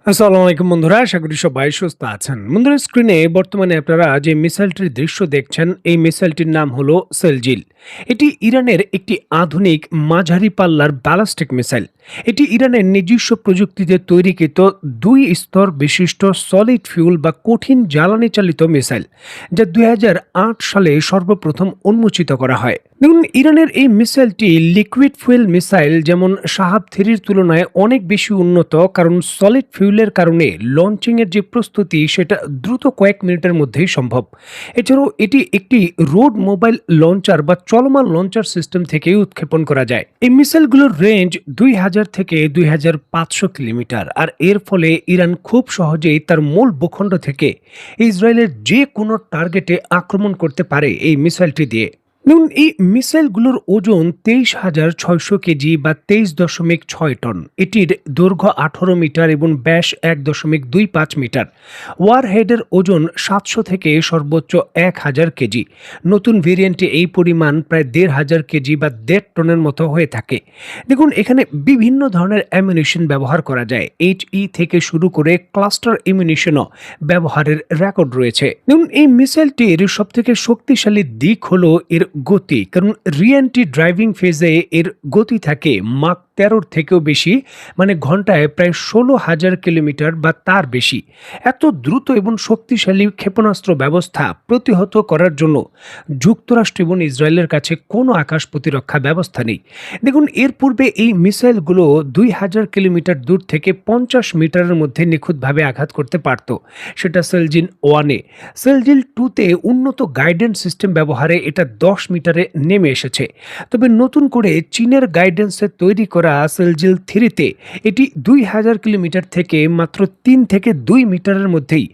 আসসালামু আলাইকুম বন্ধুরা, আশা করি সবাই সুস্থ আছেন। বন্ধুরা, স্ক্রিনে বর্তমানে আপনারা যে মিসাইলটির দৃশ্য দেখছেন, এই মিসাইলটির নাম হলো সেলজিল। এটি ইরানের একটি আধুনিক মাঝারি পাল্লার ব্যালিস্টিক মিসাইল। এটি ইরানের নিজস্ব প্রযুক্তিতে তৈরিকৃত ২ স্তর বিশিষ্ট সলিড ফিউল বা কঠিন জ্বালানি চালিত মিসাইল, যা ২০০৮ সালে সর্বপ্রথম উন্মোচিত করা হয়। দেখুন, ইরানের এই মিসাইলটি লিকুইড ফুয়েল মিসাইল যেমন শাহাব 3 তুলনায় অনেক বেশি উন্নত, কারণ সলিড ফিউলের কারণে লঞ্চিংয়ের যে প্রস্তুতি সেটা দ্রুত কয়েক মিনিটের মধ্যেই সম্ভব। এছাড়াও এটি একটি রোড মোবাইল লঞ্চার বা চলমান লঞ্চার সিস্টেম থেকে উৎক্ষেপণ করা যায়। এই মিসাইলগুলোর রেঞ্জ ২০০০ থেকে ২৫০০ কিলোমিটার, আর এর ফলে ইরান খুব সহজেই তার মূল ভূখণ্ড থেকে ইসরায়েলের যে কোনো টার্গেটে আক্রমণ করতে পারে এই মিসাইলটি দিয়ে। দেখুন, এই মিসাইলগুলোর ওজন ২৩,৬০০ কেজি বা ২৩.৬ টন। এটির দৈর্ঘ্য ১৮ মিটার এবং ব্যাস ১.২৫ মিটার। ওয়ারহেডের ওজন ৭০০ থেকে সর্বোচ্চ ১,০০০ কেজি। নতুন ভেরিয়েন্টে এই পরিমাণ প্রায় ১,৫০০ কেজি বা ১.৫ টনের মতো হয়ে থাকে। দেখুন, এখানে বিভিন্ন ধরনের অ্যামিউনিশন ব্যবহার করা যায়। থেকে শুরু করে ক্লাস্টার অ্যামিউনিশনও ব্যবহারের রেকর্ড রয়েছে। দেখুন, এই মিসাইলটির সবথেকে শক্তিশালী দিক হলো এর গতি, কারণ রিএন্ট্রি ড্রাইভিং ফেজে এর গতি থাকে মাক ১৩ থেকেও বেশি, মানে ঘন্টায় প্রায় ১৬,০০০ কিলোমিটার বা তার বেশি। এত দ্রুত এবং শক্তিশালী ক্ষেপণাস্ত্র ব্যবস্থা প্রতিহত করার জন্য যুক্তরাষ্ট্র এবং ইসরায়েলের কাছে কোনো আকাশ প্রতিরক্ষা ব্যবস্থা নেই। দেখুন, এর পূর্বে এই মিসাইলগুলো ২,০০০ কিলোমিটার দূর থেকে ৫০ মিটারের মধ্যে নিখুঁতভাবে আঘাত করতে পারত। সেটা সেলজিল 1-এ। সেলজিল 2-তে উন্নত গাইডেন্স সিস্টেম ব্যবহারে এটা ১০ মিটারে নেমে এসেছে। তবে নতুন করে চীনের গাইডেন্সে তৈরি করা সেলজিল 3-তে এটি ২,০০০ কিলোমিটার থেকে মাত্র ৩ থেকে ২ মিটারের মধ্যেই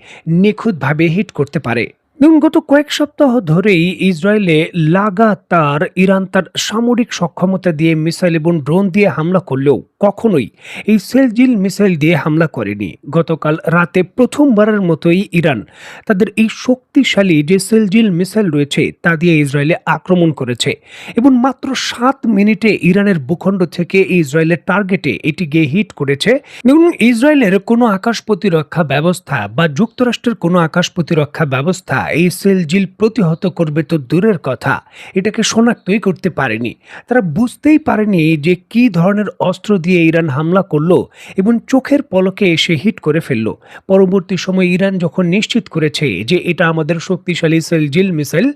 নিখুঁতভাবে হিট করতে পারে। দেখুন, গত কয়েক সপ্তাহ ধরেই ইসরায়েলে লাগাতার ইরান তার সামরিক সক্ষমতা দিয়ে মিসাইল এবং ড্রোন দিয়ে হামলা করলেও কখনোই এই সেলজিল মিসাইল দিয়ে হামলা করেনি। গতকাল রাতে প্রথমবারের মতোই ইরান তাদের এই শক্তিশালী যে সেলজিল মিসাইল রয়েছে তা দিয়ে ইসরায়েলে আক্রমণ করেছে এবং মাত্র ৭ মিনিটে ইরানের ভূখণ্ড থেকে ইসরায়েলের টার্গেটে এটি গিয়ে হিট করেছে। এবং ইসরায়েলের কোনো আকাশ প্রতিরক্ষা ব্যবস্থা বা যুক্তরাষ্ট্রের কোনো আকাশ প্রতিরক্ষা ব্যবস্থা এই সেলজিল প্রতিহত করবে তো দূরের কথা, এটাকে শনাক্তই করতে পারেনি। তারা বুঝতেই পারেনি যে কি ধরনের অস্ত্র দিয়ে ইরান হামলা করলো এবং চোখের পলকে এসে হিট করে ফেললো। পরবর্তী সময় ইরান যখন নিশ্চিত করেছে যে এটা আমাদের শক্তিশালী সেলজিল মিসাইল,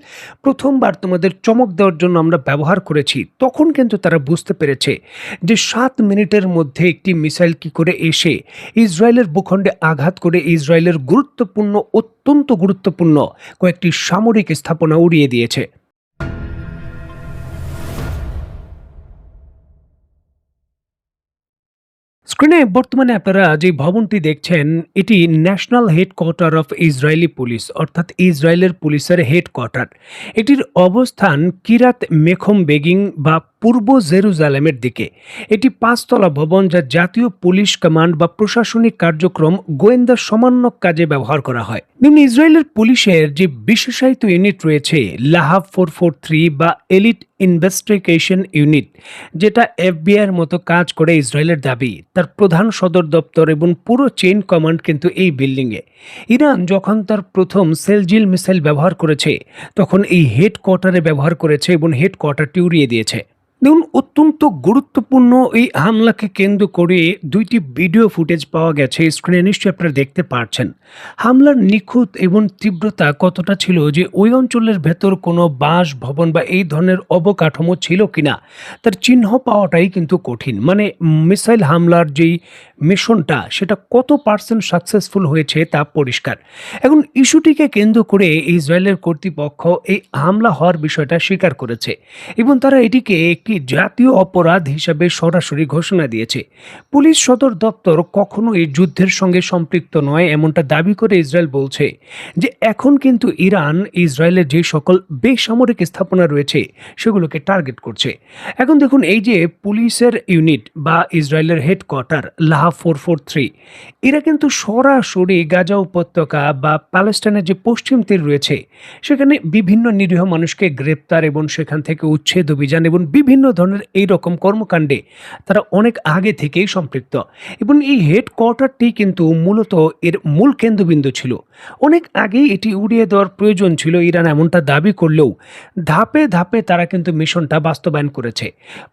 প্রথমবার তোমাদের চমক দেওয়ার জন্য আমরা ব্যবহার করেছি, তখন কিন্তু তারা বুঝতে পেরেছে যে ৭ মিনিটের মধ্যে একটি মিসাইল কি করে এসে ইসরায়েলের ভূখণ্ডে আঘাত করে ইসরায়েলের অত্যন্ত গুরুত্বপূর্ণ কয়েকটি সামরিক স্থাপনা উড়িয়ে দিয়েছে। স্ক্রিনে বর্তমানে আপনারা যে ভবনটি দেখছেন, এটি national headquarter of Israeli police, অর্থাৎ ইসরায়েলের পুলিশের হেডকোয়ার্টার। এটির অবস্থান কিরাত মেখম বেগিং বা পূর্ব জেরুজালেমের দিকে। এটি ৫ তলা ভবন, যা জাতীয় পুলিশ কমান্ড বা প্রশাসনিক কার্যক্রম গোয়েন্দা সমন্বয়ক কাজে ব্যবহার করা হয়। নিম্ন ইসরায়েলের পুলিশের যে বিশেষায়িত ইউনিট রয়েছে লাহাব 443 বা এলিট ইনভেস্টিগেশন ইউনিট, যেটা এফবিআইয়ের মতো কাজ করে ইসরায়েলের দাবি, তার প্রধান সদর দপ্তর এবং পুরো চেইন কমান্ড কিন্তু এই বিল্ডিংয়ে। ইরান যখন তার প্রথম সেলজিল মিসাইল ব্যবহার করেছে, তখন এই হেডকোয়ার্টারে ব্যবহার করেছে এবং হেডকোয়ার্টারটি উড়িয়ে দিয়েছে। দেখুন, অত্যন্ত গুরুত্বপূর্ণ এই হামলাকে কেন্দ্র করে ২টি ভিডিও ফুটেজ পাওয়া গেছে। স্ক্রিনে নিশ্চয়ই আপনারা দেখতে পাচ্ছেন। হামলার নিখুঁত এবং তীব্রতা কতটা ছিল যে ওই অঞ্চলের ভেতর কোনো বাস ভবন বা এই ধরনের অবকাঠামো ছিল কিনা তার চিহ্ন পাওয়াটাই কিন্তু কঠিন। মানে মিসাইল হামলার যেই মিশনটা সেটা কত পার্সেন্ট সাকসেসফুল হয়েছে তা পরিষ্কার। এখন ইস্যুটিকে কেন্দ্র করে ইসরায়েলের কর্তৃপক্ষ এই হামলা হওয়ার বিষয়টা স্বীকার করেছে এবং তারা এটিকে একটি জাতীয় অপরাধ হিসাবে সরাসরি ঘোষণা দিয়েছে। পুলিশ সদর দপ্তর কখনো এই যুদ্ধের সঙ্গে সম্পৃক্ত নয় এমনটা দাবি করে ইসরায়েল বলছে যে এখন কিন্তু ইরান ইসরায়েলের যে সকল বেসামরিক স্থাপনা রয়েছে সেগুলোকে টার্গেট করছে। এখন দেখুন, এই যে পুলিশের ইউনিট বা ইসরায়েলের হেডকোয়ার্টার লাহাব 443, এরা কিন্তু সরাসরি গাজা উপত্যকা বা প্যালেস্টাইনের যে পশ্চিম তীর রয়েছে সেখানে বিভিন্ন নিরীহ মানুষকে গ্রেপ্তার এবং সেখান থেকে উচ্ছেদ অভিযান এবং বিভিন্ন বিভিন্ন ধরনের এইরকম কর্মকাণ্ডে তারা অনেক আগে থেকেই সম্পৃক্ত এবং এই হেডকোয়ার্টারটি কিন্তু মূলত এর মূল কেন্দ্রবিন্দু ছিল। অনেক আগেই এটি উড়িয়ে দেওয়ার প্রয়োজন ছিল, ইরান এমনটা দাবি করলেও ধাপে ধাপে তারা কিন্তু মিশনটা বাস্তবায়ন করেছে।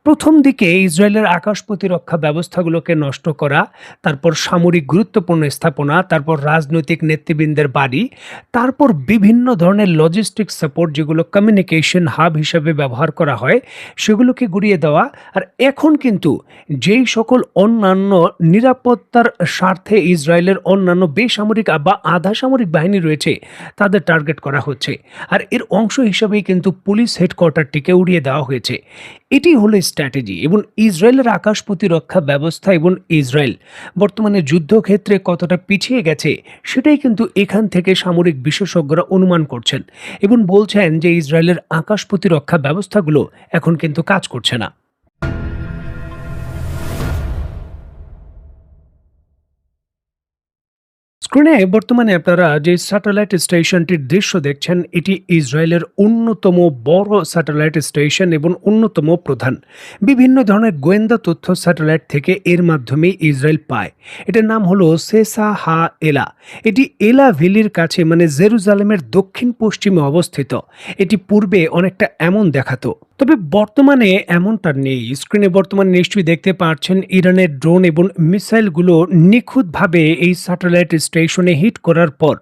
প্রথম দিকে ইসরায়েলের আকাশ প্রতিরক্ষা ব্যবস্থাগুলোকে নষ্ট করা, তারপর সামরিক গুরুত্বপূর্ণ স্থাপনা, তারপর রাজনৈতিক নেতৃবৃন্দের বাড়ি, তারপর বিভিন্ন ধরনের লজিস্টিক সাপোর্ট যেগুলো কমিউনিকেশন হাব হিসাবে ব্যবহার করা হয় সেগুলোকে গুড়িয়ে দেওয়া। আর এখন কিন্তু যেই সকল অন্যান্য নিরাপত্তার স্বার্থে ইসরায়েলের অন্যান্য বেসামরিক বা আধা সামরিক বাহিনী রয়েছে তাদের টার্গেট করা হচ্ছে। আর এর অংশ হিসাবেই কিন্তু পুলিশ হেডকোয়ার্টারটিকে উড়িয়ে দেওয়া হয়েছে। এটি হলো স্ট্র্যাটেজি এবং ইসরায়েলের আকাশ প্রতিরক্ষা ব্যবস্থা এবং ইসরায়েল বর্তমানে যুদ্ধক্ষেত্রে কতটা পিছিয়ে গেছে সেটাই কিন্তু এখান থেকে সামরিক বিশেষজ্ঞরা অনুমান করছেন এবং বলছেন যে ইসরায়েলের আকাশ প্রতিরক্ষা ব্যবস্থাগুলো এখন কিন্তু কাজ করছে না। স্ক্রিনে বর্তমানে আপনারা যে স্যাটেলাইট স্টেশনটির দৃশ্য দেখছেন এটি ইসরায়েলের অন্যতম বড় স্যাটেলাইট স্টেশন এবং অন্যতম প্রধান। বিভিন্ন ধরনের গোয়েন্দা তথ্য স্যাটেলাইট থেকে এর মাধ্যমে ইসরায়েল পায়। এটার নাম হলো সেসা হা এলা। এটি এলা ভ্যালির কাছে মানে জেরুজালেমের দক্ষিণ পশ্চিমে অবস্থিত। এটি পূর্বে অনেকটা এমন দেখাতো, তবে বর্তমানে এমনটা নেই। স্ক্রিনে বর্তমানে নিশ্চয়ই দেখতে পাচ্ছেন ইরানের ড্রোন এবং মিসাইলগুলো নিখুঁতভাবে এই স্যাটেলাইট স্টেশনে হিট করার পর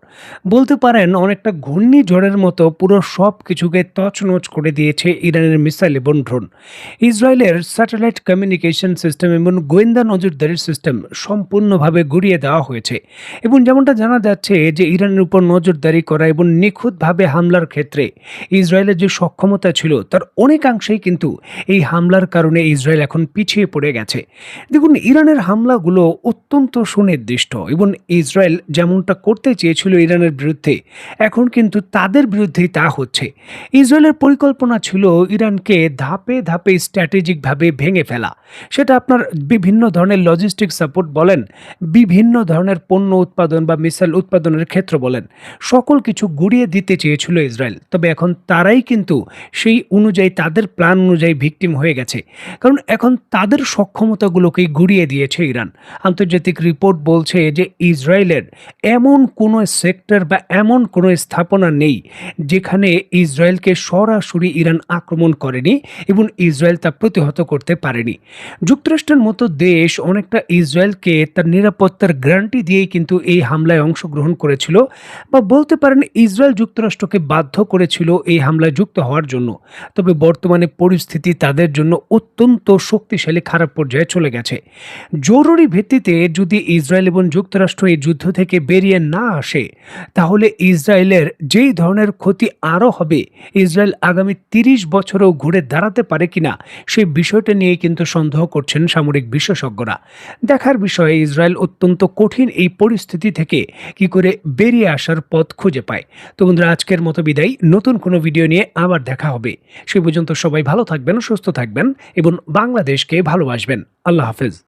বলতে পারেন অনেকটা ঘূর্ণিঝড়ের মতো পুরো সব কিছুকে তছনছ করে দিয়েছে ইরানের মিসাইল এবং ড্রোন। ইসরায়েলের স্যাটেলাইট কমিউনিকেশন সিস্টেম এবং গোয়েন্দা নজরদারির সিস্টেম সম্পূর্ণভাবে গুড়িয়ে দেওয়া হয়েছে এবং যেমনটা জানা যাচ্ছে যে ইরানের উপর নজরদারি করা এবং নিখুঁতভাবে হামলার ক্ষেত্রে ইসরায়েলের যে সক্ষমতা ছিল তার অনেকাংশেই কিন্তু এই হামলার কারণে ইসরায়েল এখন পিছিয়ে পড়ে গেছে। দেখুন, ইরানের হামলাগুলো অত্যন্ত সুনির্দিষ্ট এবং ইসরায়েল যেমনটা করতে চেয়েছিল ইরানের বিরুদ্ধে এখন কিন্তু তাদের বিরুদ্ধেই তা হচ্ছে। ইসরায়েলের পরিকল্পনা ছিল ইরানকে ধাপে ধাপে স্ট্র্যাটেজিকভাবে ভেঙে ফেলা। সেটা আপনার বিভিন্ন ধরনের লজিস্টিক সাপোর্ট বলেন, বিভিন্ন ধরনের পণ্য উৎপাদন বা মিসাইল উৎপাদনের ক্ষেত্র বলেন, সকল কিছু গুড়িয়ে দিতে চেয়েছিল ইসরায়েল। তবে এখন তারাই কিন্তু সেই অনুযায়ী তাদের প্ল্যান অনুযায়ী ভিকটিম হয়ে গেছে, কারণ এখন তাদের সক্ষমতাগুলোকেই গুড়িয়ে দিয়েছে ইরান। আন্তর্জাতিক রিপোর্ট বলছে যে ইসরায়েলের এমন কোনো সেক্টর বা এমন কোনো স্থাপনা নেই যেখানে ইসরায়েলকে সরাসরি ইরান আক্রমণ করেনি এবং ইসরায়েল তা প্রতিহত করতে পারেনি। যুক্তরাষ্ট্রের মতো দেশ অনেকটা ইসরায়েলকে তার নিরাপত্তার গ্যারান্টি দিয়েই কিন্তু এই হামলায় অংশগ্রহণ করেছিল, বা বলতে পারেন ইসরায়েল যুক্তরাষ্ট্রকে বাধ্য করেছিল এই হামলায় যুক্ত হওয়ার জন্য। তবে বর্তমানে পরিস্থিতি তাদের জন্য অত্যন্ত শক্তিশালী খারাপ পর্যায়ে চলে গেছে। জরুরি ভিত্তিতে যদি ইসরায়েল এবং যুক্তরাষ্ট্র এই যুদ্ধ থেকে বেরিয়ে না আসে তাহলে ইসরায়েলের যেই ধরনের ক্ষতি আরও হবে, ইসরায়েল আগামী 30 বছরেও ঘুরে দাঁড়াতে পারে কিনা সেই বিষয়টা নিয়ে কিন্তু সন্দেহ করছেন সামরিক বিশেষজ্ঞরা। দেখার বিষয়ে ইসরায়েল অত্যন্ত কঠিন এই পরিস্থিতি থেকে কি করে বেরিয়ে আসার পথ খুঁজে পায়। তো বন্ধুরা, আজকের মতো বিদায়। নতুন কোনো ভিডিও নিয়ে আবার দেখা হবে। সে পর্যন্ত সবাই ভালো থাকবেন, সুস্থ থাকবেন এবং বাংলাদেশকে ভালোবাসবেন। আল্লাহ হাফেজ।